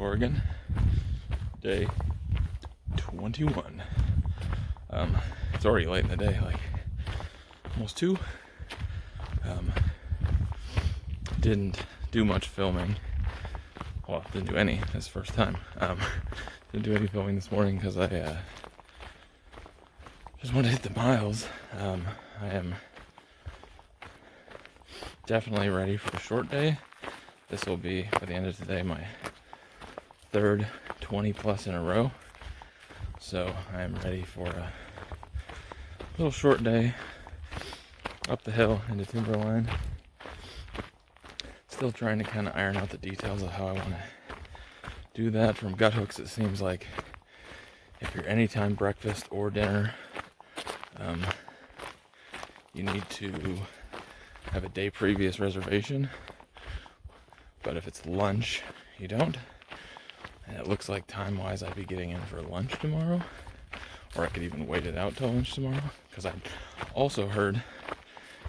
Oregon, day 21. It's already late in the day, like almost 2. Didn't do much filming. Well, didn't do any. It's the first time. Didn't do any filming this morning because I just wanted to hit the miles. I am definitely ready for a short day. This will be, by the end of today, my third 20 plus in a row. So I am ready for a little short day up the hill into Timberline. Still trying to kind of iron out the details of how I want to do that. From gut hooks, it seems like if you're anytime breakfast or dinner, you need to have a day previous reservation. But if it's lunch, you don't. And it looks like time-wise I'd be getting in for lunch tomorrow. Or I could even wait it out till lunch tomorrow. Because I also heard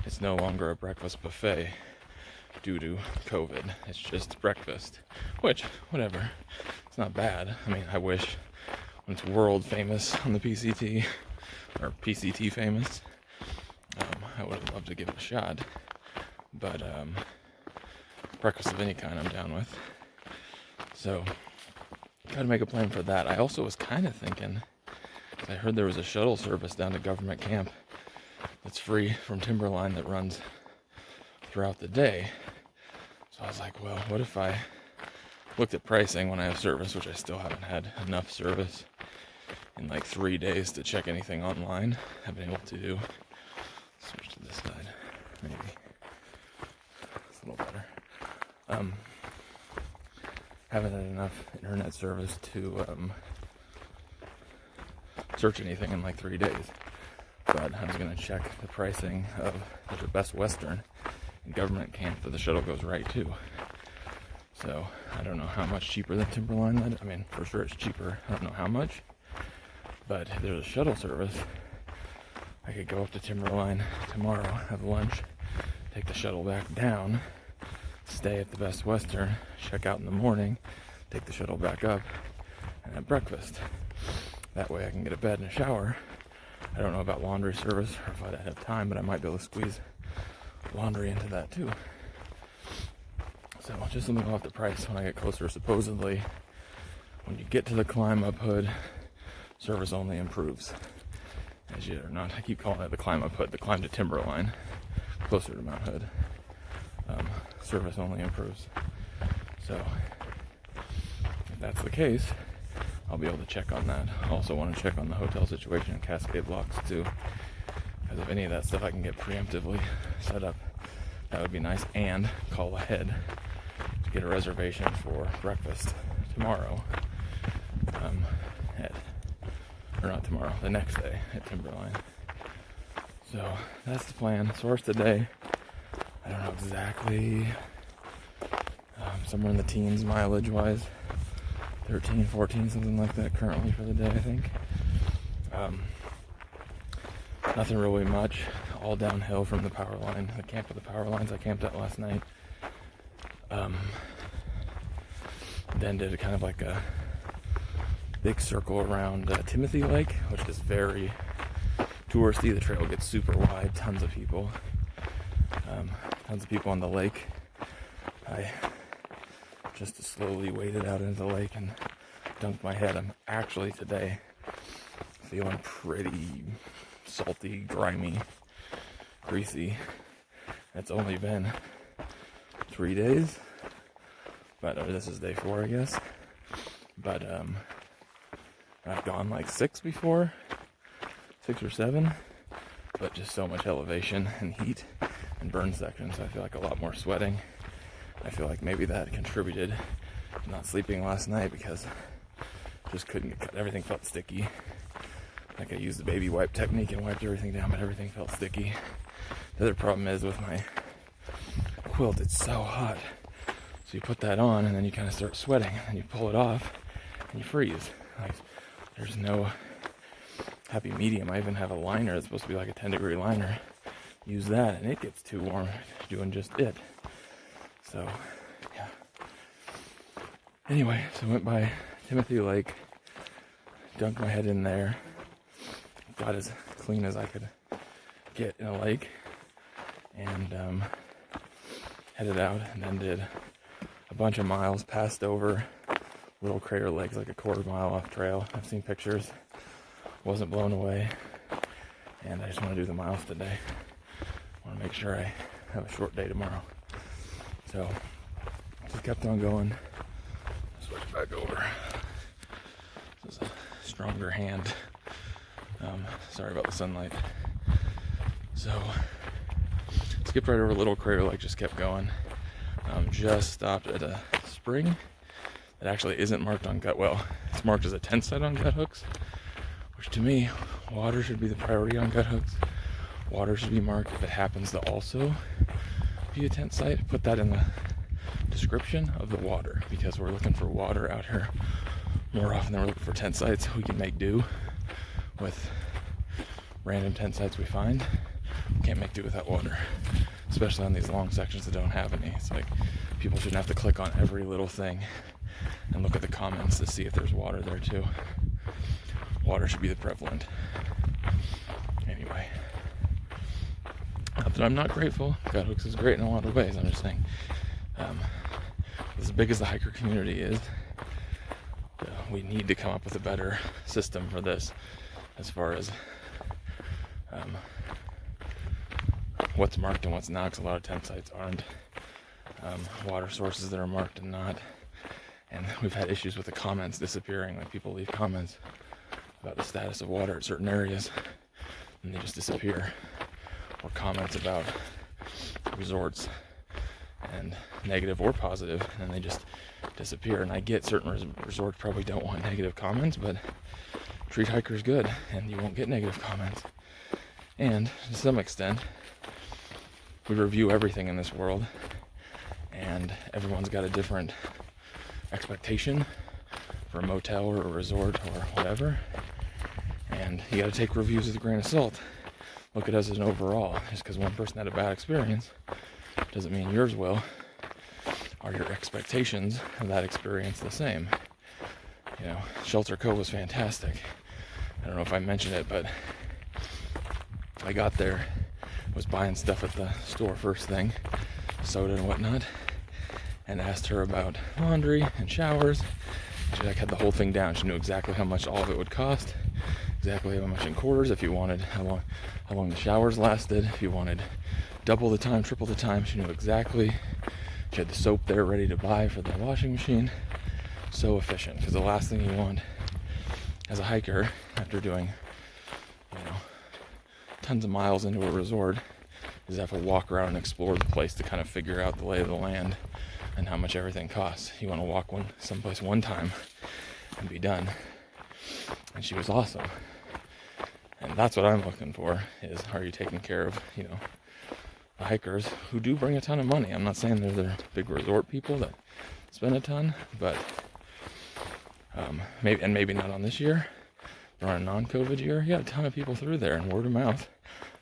it's no longer a breakfast buffet due to COVID. It's just breakfast. Which, whatever. It's not bad. I mean, I wish when it's world famous on the PCT, or PCT famous, I would have loved to give it a shot. But, breakfast of any kind I'm down with. So, gotta make a plan for that. I also was kind of thinking, I heard there was a shuttle service down to Government Camp that's free from Timberline that runs throughout the day. So I was like, well, what if I looked at pricing when I have service, which I still haven't had enough service in like 3 days to check anything online. I've been able to do. Switch to this side, maybe. It's a little better. Haven't had enough internet service to search anything in like 3 days. But I was going to check the pricing of the Best Western in Government Camp that the shuttle goes right to. So I don't know how much cheaper than Timberline. I mean, for sure it's cheaper. I don't know how much. But if there's a shuttle service, I could go up to Timberline tomorrow, have lunch, take the shuttle back down, stay at the Best Western, check out in the morning, take the shuttle back up, and have breakfast. That way I can get a bed and a shower. I don't know about laundry service or if I'd have time, but I might be able to squeeze laundry into that too. So just something off the price when I get closer. Supposedly, when you get to the climb up hood, service only improves. As you or not, I keep calling it the climb up hood, the climb to Timberline, closer to Mount Hood. Service only improves. So if that's the case, I'll be able to check on that. I also want to check on the hotel situation in Cascade Locks too, because if any of that stuff I can get preemptively set up, that would be nice. And call ahead to get a reservation for breakfast tomorrow. The next day at Timberline. So that's the plan. Source today, I don't know exactly, somewhere in the teens mileage wise, 13, 14, something like that currently for the day, I think. Nothing really much, all downhill from the power line, the camp with the power lines I camped at last night. Then did a kind of like a big circle around Timothy Lake, which is very touristy. The trail gets super wide, tons of people on the lake. I just slowly waded out into the lake and dunked my head. I'm actually today feeling pretty salty, grimy, greasy. It's only been 3 days, but this is day 4, I guess. But I've gone like 6 before, 6 or 7, but just so much elevation and heat and burn section, so I feel like a lot more sweating. I feel like maybe that contributed to not sleeping last night because just couldn't get cut. Everything felt sticky. Like I used the baby wipe technique and wiped everything down, but everything felt sticky. The other problem is with my quilt, it's so hot. So you put that on and then you kind of start sweating and you pull it off and you freeze. Like, there's no happy medium. I even have a liner that's supposed to be like a 10-degree liner. Use that and it gets too warm doing just it. So, yeah. Anyway, so I went by Timothy Lake, dunked my head in there, got as clean as I could get in a lake, and headed out, and then did a bunch of miles, passed over Little Crater Lakes, like a quarter-mile off trail. I've seen pictures, wasn't blown away, and I just want to do the miles today. I want to make sure I have a short day tomorrow. So, just kept on going. Switch back over. This is a stronger hand. Sorry about the sunlight. So, skipped right over Little Crater Lake, just kept going. Just stopped at a spring that actually isn't marked on gut. Well, it's marked as a tent site on gut hooks, which to me, water should be the priority on gut hooks. Water should be marked if it happens to also be a tent site. Put that in the description of the water, because we're looking for water out here more often than we're looking for tent sites. We can make do with random tent sites we find. We can't make do without water, especially on these long sections that don't have any. It's like people shouldn't have to click on every little thing and look at the comments to see if there's water there too. Water should be the prevalent. Anyway, not that I'm not grateful. Gut Hooks is great in a lot of ways. I'm just saying, as big as the hiker community is, we need to come up with a better system for this, as far as what's marked and what's not, because a lot of tent sites aren't. Water sources that are marked and not. And we've had issues with the comments disappearing. Like, people leave comments about the status of water at certain areas and they just disappear. Or comments about resorts, and negative or positive, and they just disappear. And I get certain resorts probably don't want negative comments, but treat hikers good and you won't get negative comments. And to some extent, we review everything in this world, and everyone's got a different expectation for a motel or a resort or whatever, and you got to take reviews with a grain of salt. Look at us as an overall. Just because one person had a bad experience doesn't mean yours will. Are your expectations of that experience the same? You know, Shelter Cove was fantastic. I don't know if I mentioned it, but I got there, was buying stuff at the store first thing, soda and whatnot, and asked her about laundry and showers. She like had the whole thing down. She knew exactly how much all of it would cost, exactly how much in quarters, if you wanted, how long the showers lasted, if you wanted double the time, triple the time. She knew exactly. She had the soap there ready to buy for the washing machine. So efficient, because the last thing you want as a hiker after doing, tons of miles into a resort is have to walk around and explore the place to kind of figure out the lay of the land and how much everything costs. You want to walk someplace one time and be done. And she was awesome. And that's what I'm looking for, is, are you taking care of, the hikers who do bring a ton of money? I'm not saying they're the big resort people that spend a ton, but maybe not on this year, but on a non-COVID year, you got a ton of people through there, and word of mouth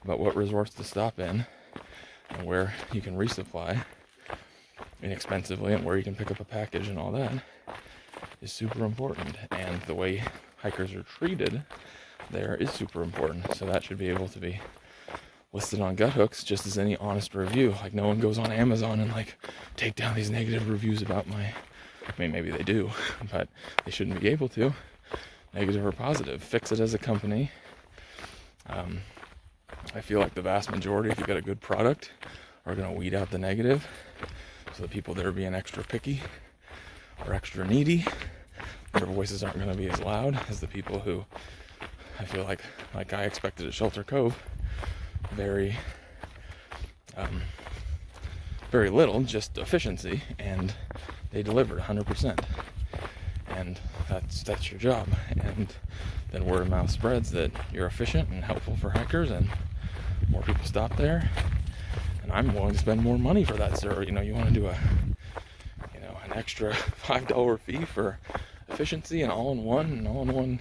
about what resorts to stop in and where you can resupply inexpensively and where you can pick up a package and all that is super important. And the way hikers are treated there is super important. So that should be able to be listed on gut hooks just as any honest review. Like, no one goes on Amazon and take down these negative reviews about maybe they do, but they shouldn't be able to. Negative or positive, fix it as a company. I feel like the vast majority, if you got a good product, are going to weed out the negative, so the people that are being extra picky or extra needy, their voices aren't going to be as loud as the people who, I feel like I expected at Shelter Cove, very little, just efficiency, and they delivered 100%. And that's your job. And then word of mouth spreads that you're efficient and helpful for hikers, and more people stop there. And I'm willing to spend more money for that service. You want to do an extra $5 fee for efficiency and all-in-one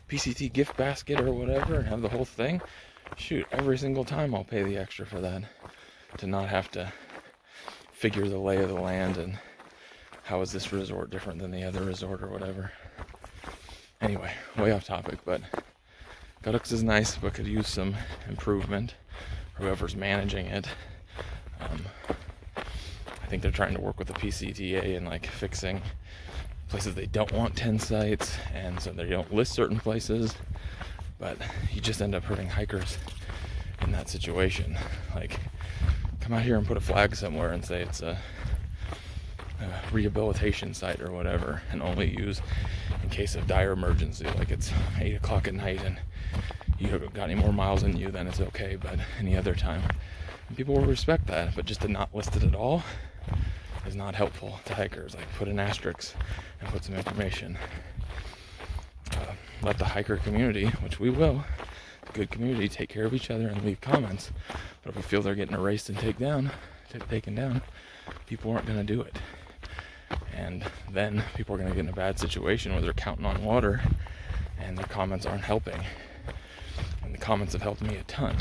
PCT gift basket or whatever, and have the whole thing. Shoot, every single time I'll pay the extra for that, to not have to figure the lay of the land and how is this resort different than the other resort or whatever. Anyway, way off topic, but Guttocks is nice, but could use some improvement. Whoever's managing it, I think they're trying to work with the PCTA and like fixing places they don't want 10 sites, and so they don't list certain places, but you just end up hurting hikers in that situation. Like, come out here and put a flag somewhere and say it's a rehabilitation site or whatever, and only use in case of dire emergency, like it's 8 o'clock at night and you haven't got any more miles in you, then it's okay, but any other time, and people will respect that. But just to not list it at all is not helpful to hikers. Like, put an asterisk and put some information. Let the hiker community, which we will, the good community, take care of each other and leave comments. But if we feel they're getting erased and taken down, people aren't going to do it. And then people are going to get in a bad situation where they're counting on water and their comments aren't helping. And the comments have helped me a ton.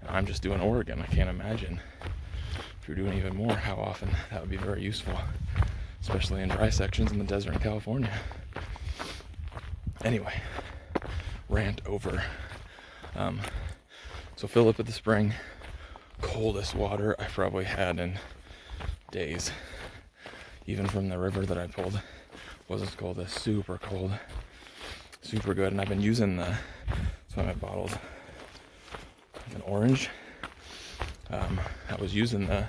And I'm just doing Oregon. I can't imagine if you're doing even more, how often that would be very useful, especially in dry sections in the desert in California. Anyway, rant over. So Phillip at the spring, coldest water I've probably had in days. Even from the river that I pulled, wasn't as cold as super cold, super good. And I've been using that's why my bottles have an orange. I was using the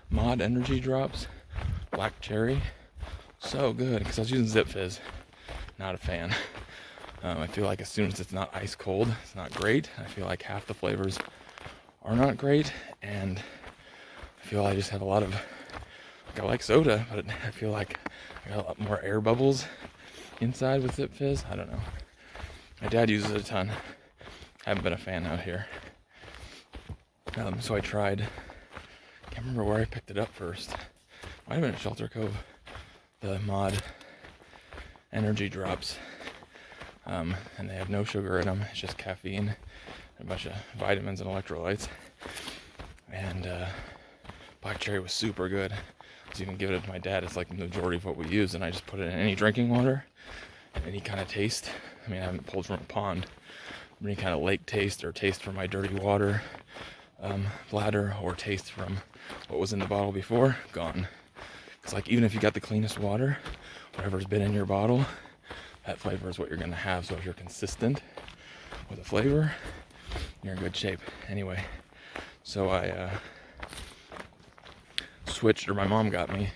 Mod energy drops, black cherry, so good, because I was using Zip Fizz. Not a fan. I feel like as soon as it's not ice cold, it's not great. I feel like half the flavors are not great, and I feel I just have a lot of, like, I like soda, but I feel like I got a lot more air bubbles inside with Zip Fizz. I don't know. My dad uses it a ton. Haven't been a fan out here. So I tried, can't remember where I picked it up first. Might have been at Shelter Cove. The Mod energy drops. And they have no sugar in them. It's just caffeine and a bunch of vitamins and electrolytes. And black cherry was super good. I was even giving it to my dad. It's like the majority of what we use, and I just put it in any drinking water and any kind of taste. I mean, I haven't pulled from a pond. Any kind of lake taste or taste from my dirty water bladder, or taste from what was in the bottle before, gone. It's like, even if you got the cleanest water, whatever's been in your bottle, that flavor is what you're going to have. So if you're consistent with a flavor, you're in good shape. Anyway, so I switched, or my mom got me,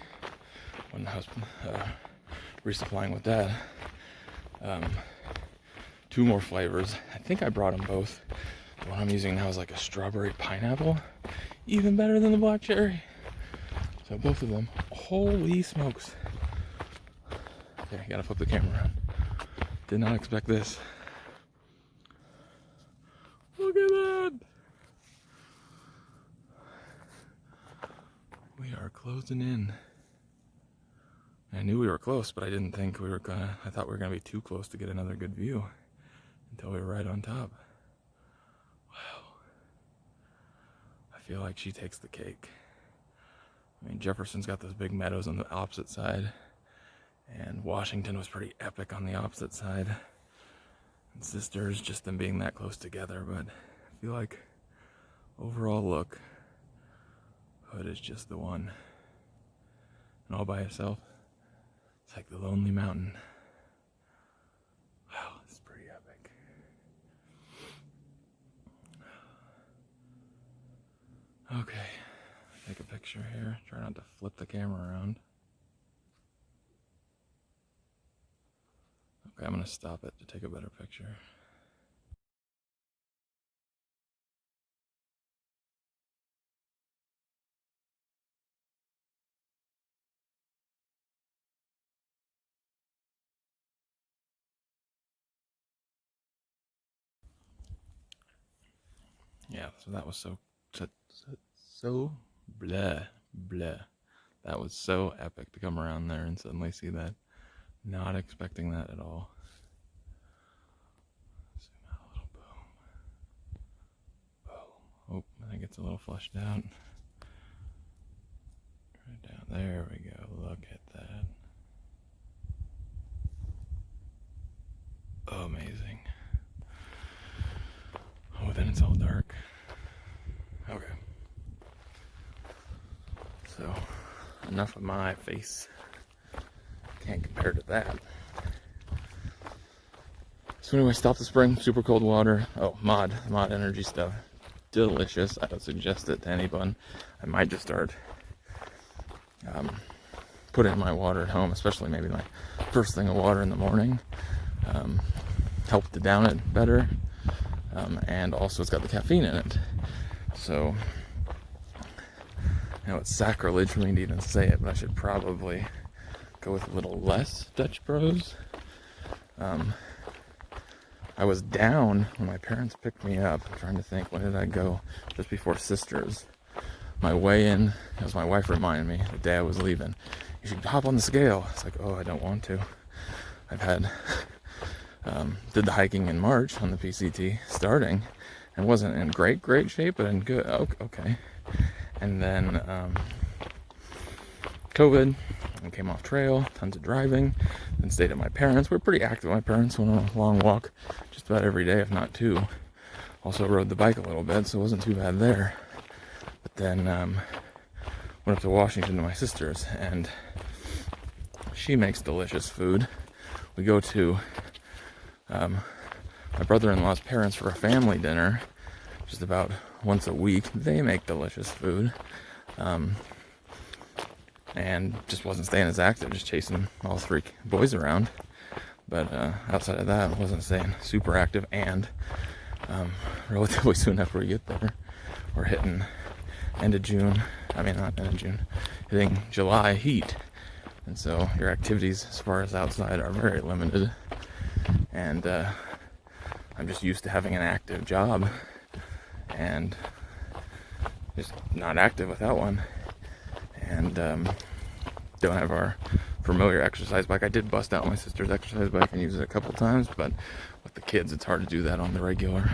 when I was resupplying with Dad, 2 more flavors. I think I brought them both. The one I'm using now is like a strawberry pineapple, even better than the black cherry. So both of them, holy smokes. Okay, gotta flip the camera around. Did not expect this. Look at that. We are closing in. I knew we were close, but I didn't think we were gonna, I thought we were gonna be too close to get another good view until we were right on top. Wow. I feel like she takes the cake. I mean, Jefferson's got those big meadows on the opposite side, and Washington was pretty epic on the opposite side. And Sisters, just them being that close together, but I feel like overall look, Hood is just the one. And all by itself, it's like the Lonely Mountain. Wow, this is pretty epic. Okay, take a picture here. Try not to flip the camera around. Okay, I'm gonna stop it to take a better picture. Yeah, so that was so blah. That was so epic to come around there and suddenly see that. Not expecting that at all. Zoom out a little. Boom. Boom. Oh, I think it's a little flushed out. Try it down There we go. Look at that. Oh, amazing. Oh, then it's all dark. Okay. So, enough of my face. Can't compare to that. So anyway, stop the spring, super cold water. Oh, mod energy stuff. Delicious. I don't suggest it to anyone. I might just start putting my water at home, especially maybe my first thing of water in the morning. Help to down it better. And also it's got the caffeine in it. So, I know it's sacrilege for me to even say it, but I should probably go with a little less Dutch Bros. I was down when my parents picked me up. I'm trying to think, when did I go? Just before Sisters. My way in, as my wife reminded me, the day I was leaving, you should hop on the scale. It's like, oh, I don't want to. I've had, did the hiking in March on the PCT starting, and wasn't in great shape, but in good, okay. And then, COVID, and came off trail, tons of driving, then stayed at my parents. We're pretty active. My parents went on a long walk just about every day, if not two. Also rode the bike a little bit, so it wasn't too bad there. But then went up to Washington to my sister's, and she makes delicious food. We go to my brother-in-law's parents for a family dinner, just about once a week. They make delicious food. And just wasn't staying as active, just chasing all three boys around. But outside of that, I wasn't staying super active. And relatively soon after we get there, we're hitting end of June. I mean, not end of June, hitting July heat. And so your activities as far as outside are very limited. And I'm just used to having an active job and just not active without one. And don't have our familiar exercise bike. I did bust out my sister's exercise bike and use it a couple times, but with the kids, it's hard to do that on the regular.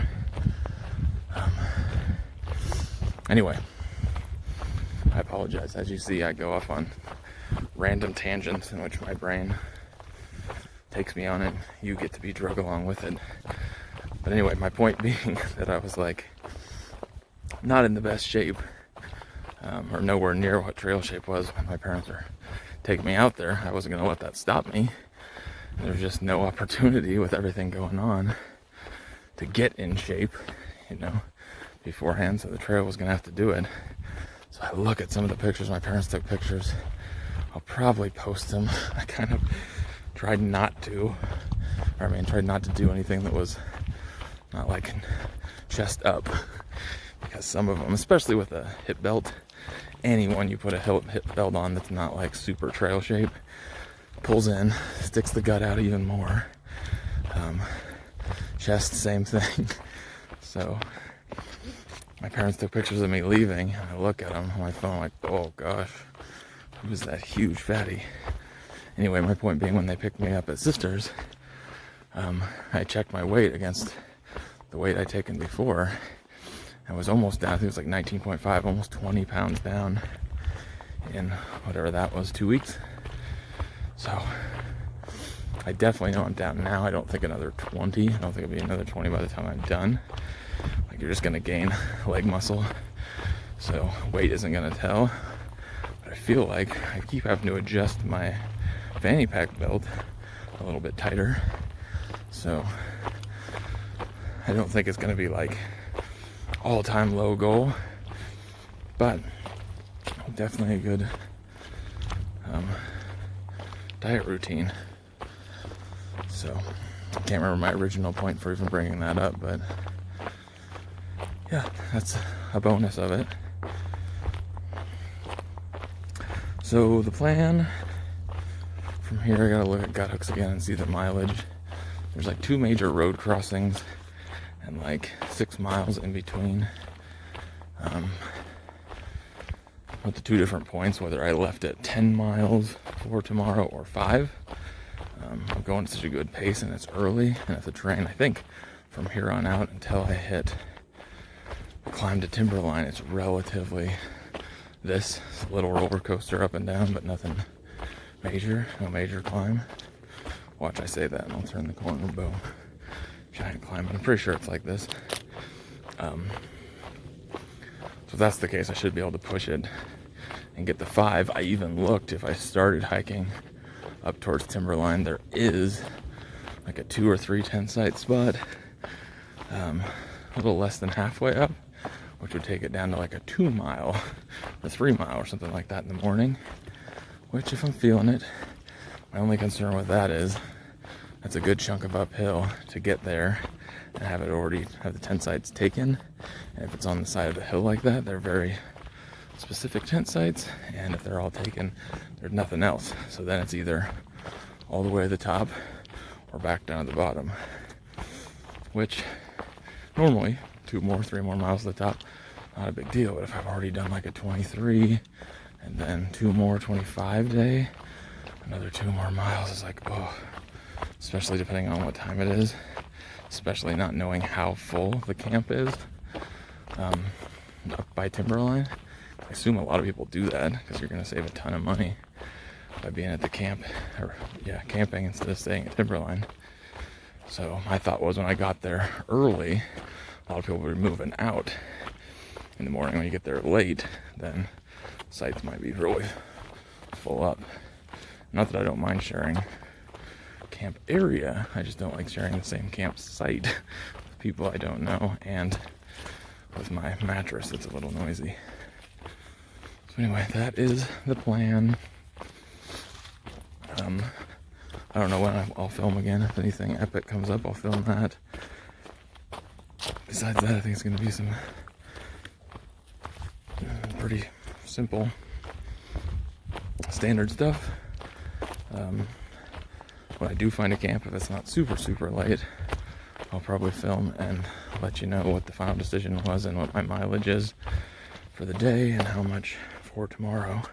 Anyway, I apologize. As you see, I go off on random tangents in which my brain takes me on it. You get to be drug along with it. But anyway, my point being that I was like, not in the best shape. Or nowhere near what trail shape was when my parents were taking me out there. I wasn't going to let that stop me. There was just no opportunity with everything going on to get in shape, beforehand. So the trail was going to have to do it. So I look at some of the pictures my parents took pictures. I'll probably post them. I kind of tried not to do anything that was not like chest up. Because some of them, especially with a hip belt, anyone you put a hip belt on that's not like super trail shape, pulls in, sticks the gut out even more. Chest, same thing. So my parents took pictures of me leaving, and I look at them on my phone like, oh gosh, who's that huge fatty? Anyway, my point being, when they picked me up at Sisters, I checked my weight against the weight I'd taken before. I was almost down. I think it was like 19.5, almost 20 pounds down in whatever that was, 2 weeks. So I definitely know I'm down now. I don't think another 20. I don't think it'll be another 20 by the time I'm done. Like, you're just going to gain leg muscle. So weight isn't going to tell. But I feel like I keep having to adjust my fanny pack belt a little bit tighter. So I don't think it's going to be like all-time low goal, but definitely a good diet routine. So I can't remember my original point for even bringing that up, but yeah, that's a bonus of it. So the plan from here, I gotta look at gut hooks again and see the mileage. There's like 2 major road crossings and like 6 miles in between. With the 2 different points, whether I left at 10 miles for tomorrow or 5. I'm going at such a good pace and it's early, and if the terrain, I think from here on out until I hit the climb to Timberline, it's relatively this little roller coaster up and down, but nothing major, no major climb. Watch, I say that and I'll turn the corner, boom. Giant climb, but I'm pretty sure it's like this. So if that's the case, I should be able to push it and get the 5. I even looked, if I started hiking up towards Timberline, there is like a 2 or 3 tent site spot, a little less than halfway up, which would take it down to like a 2 mile or 3 mile or something like that in the morning, which if I'm feeling it, my only concern with that is that's a good chunk of uphill to get there and have the tent sites taken. And if it's on the side of the hill like that, they're very specific tent sites, and if they're all taken, there's nothing else. So then it's either all the way to the top or back down to the bottom, which normally 2 more, 3 more miles to the top, not a big deal. But if I've already done like a 23 and then 2 more 25 day, another 2 more miles is like, oh, especially depending on what time it is, especially not knowing how full the camp is up by Timberline. I assume a lot of people do that because you're going to save a ton of money by being at the camp, or camping instead of staying at Timberline. So my thought was, when I got there early, a lot of people were moving out in the morning. When you get there late, then sites might be really full up. Not that I don't mind sharing camp area, I just don't like sharing the same campsite with people I don't know, and with my mattress that's a little noisy. So anyway, that is the plan. I don't know when I'll film again. If anything epic comes up, I'll film that. Besides that, I think it's going to be some pretty simple standard stuff. When I do find a camp, if it's not super late, I'll probably film and let you know what the final decision was and what my mileage is for the day and how much for tomorrow.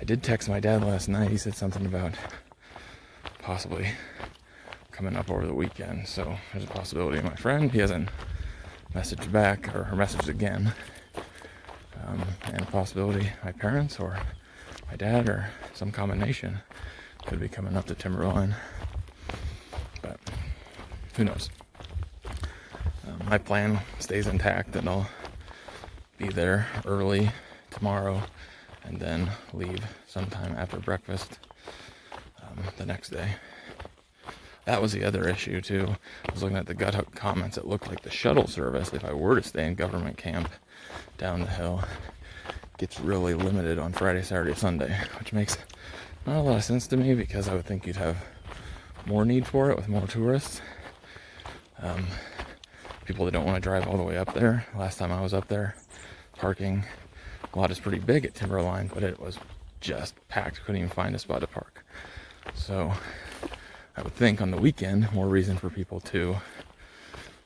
I did text my dad last night. He said something about possibly coming up over the weekend, so there's a possibility. My friend, he hasn't messaged back or messaged again, and a possibility my parents or my dad or some combination could be coming up to Timberline, but who knows. My plan stays intact, and I'll be there early tomorrow and then leave sometime after breakfast the next day. That was the other issue too. I was looking at the gut hook comments. It looked like the shuttle service, if I were to stay in government camp down the hill, gets really limited on Friday, Saturday, Sunday, which makes not a lot of sense to me, because I would think you'd have more need for it with more tourists. People that don't want to drive all the way up there. Last time I was up there, parking lot is pretty big at Timberline, but it was just packed. Couldn't even find a spot to park. So I would think on the weekend, more reason for people to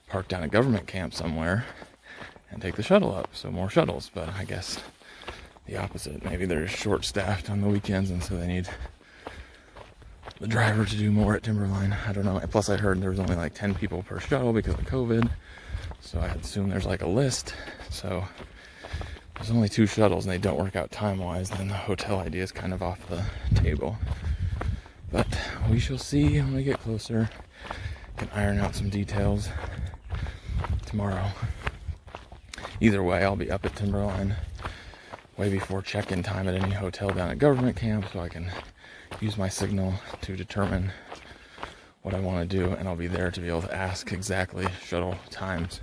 park down at government camp somewhere and take the shuttle up. So more shuttles, but I guess the opposite. Maybe they're short-staffed on the weekends, and so they need the driver to do more at Timberline. I don't know. Plus, I heard there was only like 10 people per shuttle because of COVID. So I assume there's like a list. So there's only 2 shuttles and they don't work out time-wise. Then the hotel idea is kind of off the table. But we shall see when we get closer. Can iron out some details tomorrow. Either way, I'll be up at Timberline way before check-in time at any hotel down at government camp, so I can use my signal to determine what I want to do, and I'll be there to be able to ask exactly shuttle times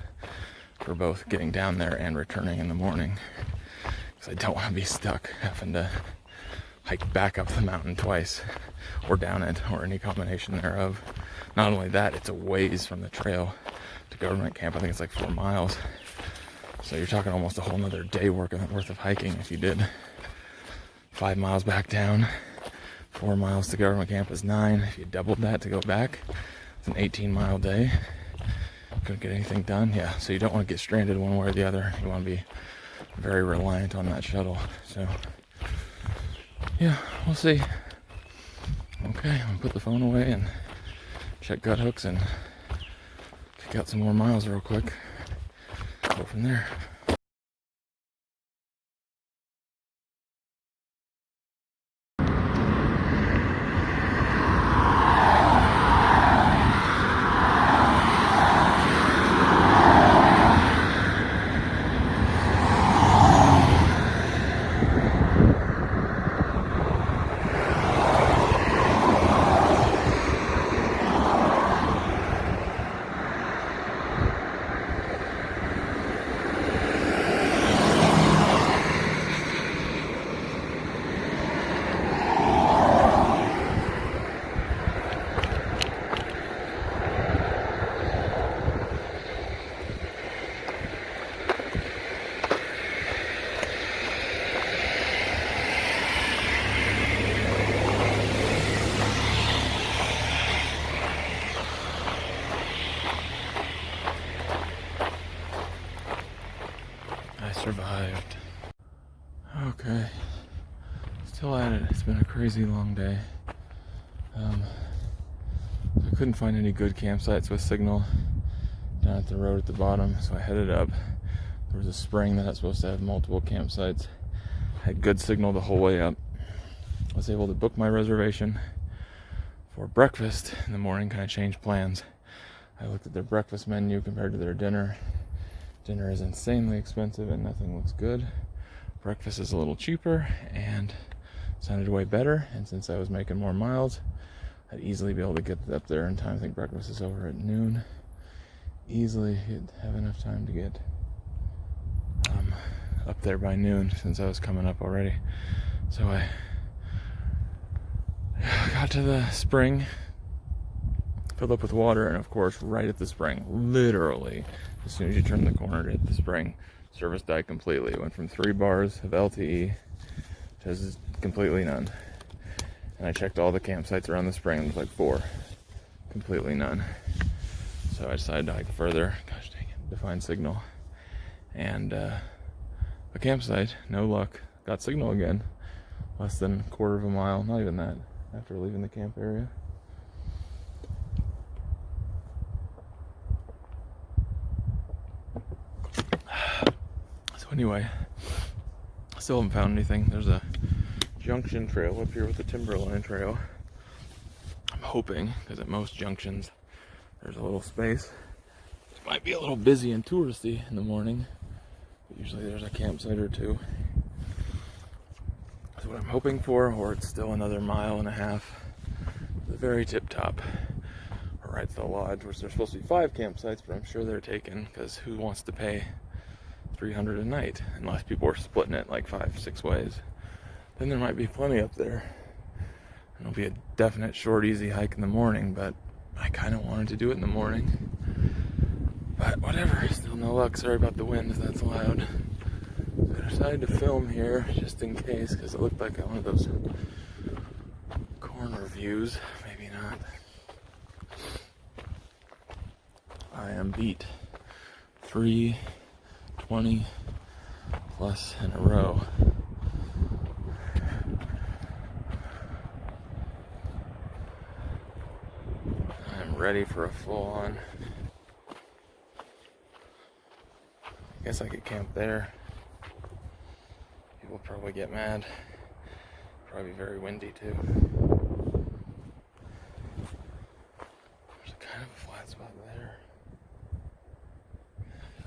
for both getting down there and returning in the morning, because I don't want to be stuck having to hike back up the mountain twice, or down it, or any combination thereof. Not only that, it's a ways from the trail to government camp. I think it's like 4 miles. So you're talking almost a whole nother day worth of hiking if you did 5 miles back down. 4 miles to government camp is 9. If you doubled that to go back, it's an 18-mile day. Couldn't get anything done. Yeah, so you don't want to get stranded one way or the other. You want to be very reliant on that shuttle. So yeah, we'll see. Okay, I'm gonna put the phone away and check gut hooks and pick out some more miles real quick. Go from there. survived. Okay, still at it. It's been a crazy long day. I couldn't find any good campsites with signal down at the road at the bottom, so I headed up. There was a spring that was supposed to have multiple campsites. Had good signal the whole way up. I was able to book my reservation for breakfast in the morning, kind of changed plans. I looked at their breakfast menu compared to their dinner. Dinner is insanely expensive and nothing looks good. Breakfast is a little cheaper and sounded way better, and since I was making more miles, I'd easily be able to get up there in time. I think breakfast is over at noon. Easily have enough time to get up there by noon since I was coming up already. So I got to the spring, filled up with water, and of course right at the spring, literally as soon as you turn the corner to hit the spring, service died completely. It went from 3 bars of LTE to completely none. And I checked all the campsites around the spring, and it was like 4, completely none. So I decided to hike further, gosh dang it, to find signal. And a campsite, no luck, got signal again, less than a quarter of a mile, not even that, after leaving the camp area. So anyway, I still haven't found anything. There's a junction trail up here with the Timberline Trail. I'm hoping, because at most junctions there's a little space. It might be a little busy and touristy in the morning, but usually there's a campsite or two. That's what I'm hoping for, or it's still another 1.5 miles to the very tip top, or right to the lodge, which there's supposed to be 5 campsites, but I'm sure they're taken, because who wants to pay $300 a night, unless people are splitting it like 5-6 ways. Then there might be plenty up there. It'll be a definite short, easy hike in the morning, but I kind of wanted to do it in the morning. But whatever, still no luck. Sorry about the wind if that's loud. So I decided to film here just in case, because it looked like one of those corner views. Maybe not. I am beat 320 plus in a row. I'm ready for a full-on. I guess I could camp there. People probably get mad. Probably very windy too. There's kind of a flat spot there.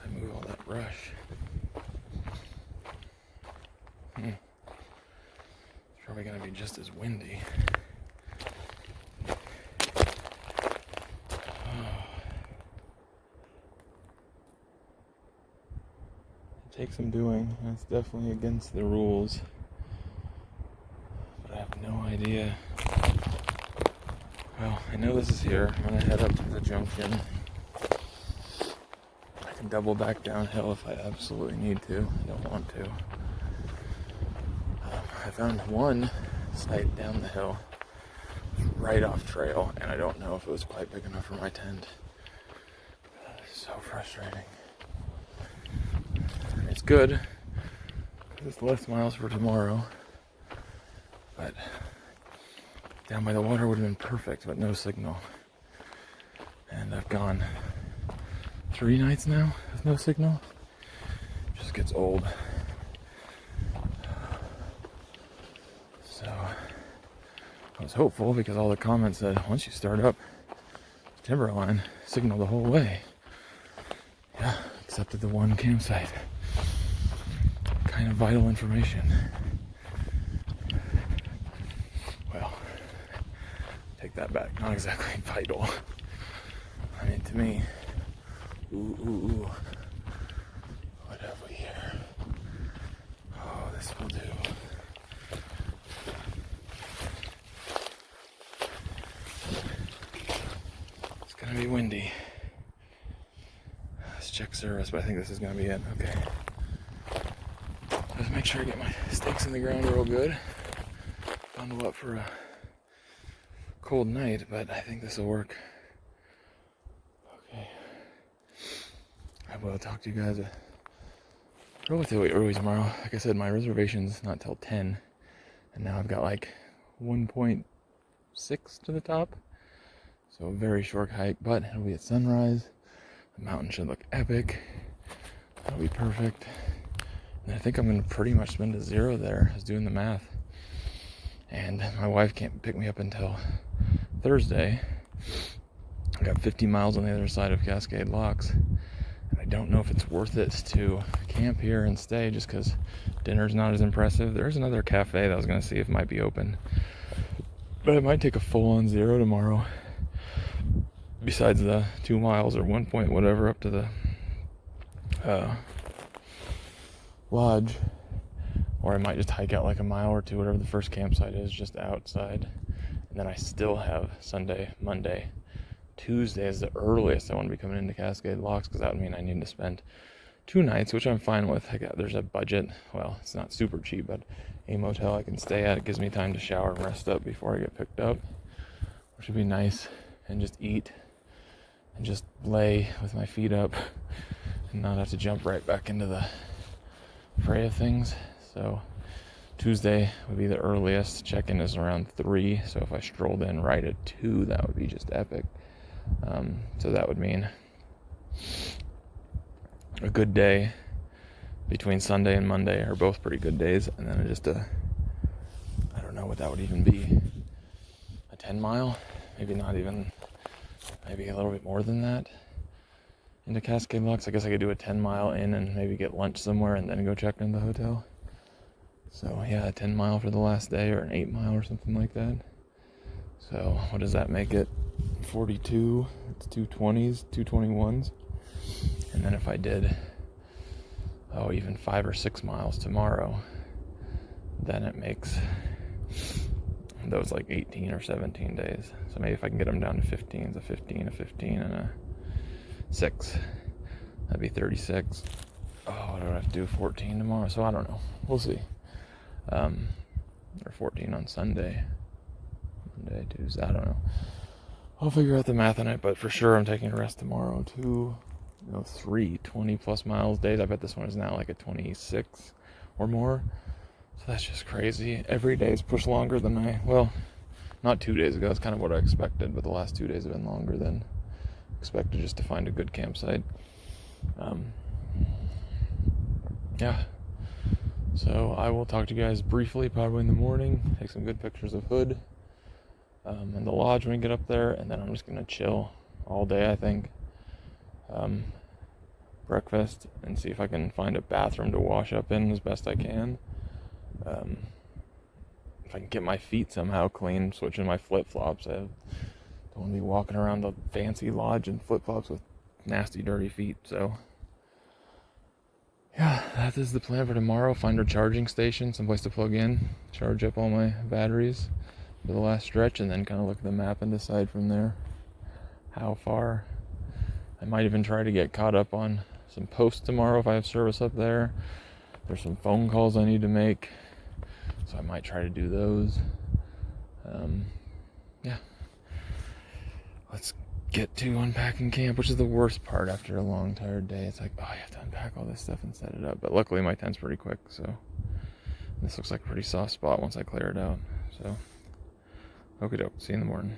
I move all that brush. It's probably gonna be just as windy. It takes some doing. That's definitely against the rules. But I have no idea. Well, I know this is here. I'm gonna head up to the junction. I can double back downhill if I absolutely need to. I don't want to. I found one site down the hill, right off trail, and I don't know if it was quite big enough for my tent. It's so frustrating. It's good, because it's less miles for tomorrow, but down by the water would have been perfect, but no signal. And I've gone 3 nights now with no signal. It just gets old. So I was hopeful, because all the comments said once you start up Timberline, signal the whole way. Yeah, except at the one campsite. Kind of vital information. Well, take that back. Not exactly vital. I mean, to me, ooh. What have we here? Oh, this will do. It's gonna be windy. Let's check service, but I think this is gonna be it. Okay. Let's make sure I get my stakes in the ground real good. Bundle up for a cold night, but I think this will work. Okay. I will talk to you guys relatively early tomorrow. Like I said, my reservation's not till 10, and now I've got like 1.6 to the top, so a very short hike, but it'll be at sunrise. The mountain should look epic. That'll be perfect. And I think I'm going to pretty much spend a zero there. I was doing the math. And my wife can't pick me up until Thursday. I got 50 miles on the other side of Cascade Locks. And I don't know if it's worth it to camp here and stay just because dinner's not as impressive. There's another cafe that I was going to see if it might be open. But I might take a full-on zero tomorrow. Besides the 2 miles or 1 point whatever up to the lodge, or I might just hike out like a mile or two, whatever the first campsite is, just outside. And then I still have Sunday, Monday, Tuesday is the earliest I want to be coming into Cascade Locks, because that would mean I need to spend 2 nights, which I'm fine with. There's a budget, well, it's not super cheap, but a motel I can stay at. It gives me time to shower and rest up before I get picked up, which would be nice, and just eat and just lay with my feet up and not have to jump right back into the fray of things. So Tuesday would be the earliest. Check-in is around 3, so if I strolled in right at 2, that would be just epic. So that would mean a good day between Sunday and Monday are both pretty good days, and then just I don't know what that would even be, a 10 mile, maybe not even, maybe a little bit more than that into Cascade Locks. I guess I could do a 10 mile in and maybe get lunch somewhere and then go check in the hotel. So yeah, a 10 mile for the last day, or an 8 mile or something like that. So what does that make it? 42, it's 220s, 221s. And then if I did, even 5 or 6 miles tomorrow, then it makes those like 18 or 17 days. So maybe if I can get them down to 15s, a 15, and a 6, that'd be 36. What do I have to do? 14 tomorrow? So I don't know. We'll see. Or 14 on Sunday. Monday, Tuesday, I don't know. I'll figure out the math on it, but for sure I'm taking a rest tomorrow. 3 20 plus miles days. I bet this one is now like a 26 or more. So that's just crazy. Every day is pushed longer than not 2 days ago. That's kind of what I expected, but the last 2 days have been longer than expected just to find a good campsite. Yeah. So I will talk to you guys briefly, probably in the morning. Take some good pictures of Hood and the lodge when we get up there, and then I'm just gonna chill all day, I think. Breakfast, and see if I can find a bathroom to wash up in as best I can. If I can get my feet somehow clean, switching my flip-flops. I don't want to be walking around the fancy lodge in flip-flops with nasty, dirty feet. So yeah, that is the plan for tomorrow. Find a charging station, someplace to plug in, charge up all my batteries for the last stretch, and then kind of look at the map and decide from there how far. I might even try to get caught up on some posts tomorrow if I have service up there. There's some phone calls I need to make, so I might try to do those. Yeah. Let's get to unpacking camp, which is the worst part after a long, tired day. It's like, I have to unpack all this stuff and set it up. But luckily my tent's pretty quick, so this looks like a pretty soft spot once I clear it out. So, okie doke. See you in the morning.